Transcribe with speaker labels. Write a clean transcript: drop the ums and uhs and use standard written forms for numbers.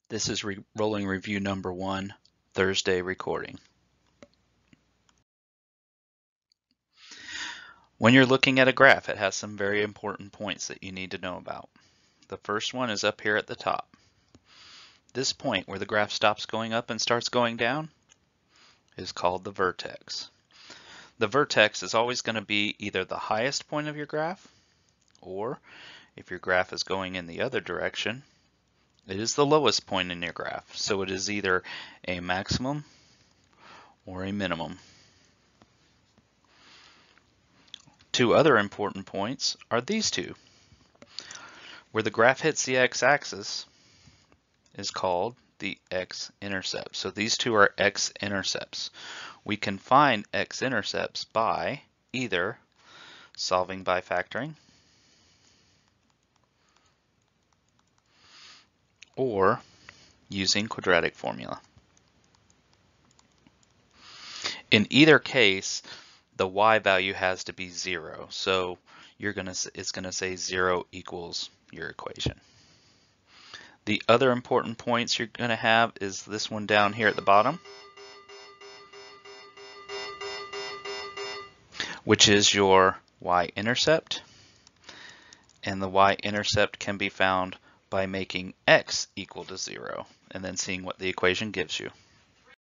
Speaker 1: This is rolling review number 1, Thursday recording. When you're looking at a graph, it has some very important points that you need to know about. The first one is up here at the top. This point where the graph stops going up and starts going down is called the vertex. The vertex is always going to be either the highest point of your graph, or if your graph is going in the other direction, it is the lowest point in your graph. So it is either a maximum or a minimum. Two other important points are these two. Where the graph hits the x-axis is called the x-intercept. So these two are x-intercepts. We can find x-intercepts by either solving by factoring or using quadratic formula. In either case, the y value has to be 0. So it's gonna say 0 equals your equation. The other important points you're gonna have is this one down here at the bottom, which is your y-intercept. And the y-intercept can be found by making x equal to 0 and then seeing what the equation gives you.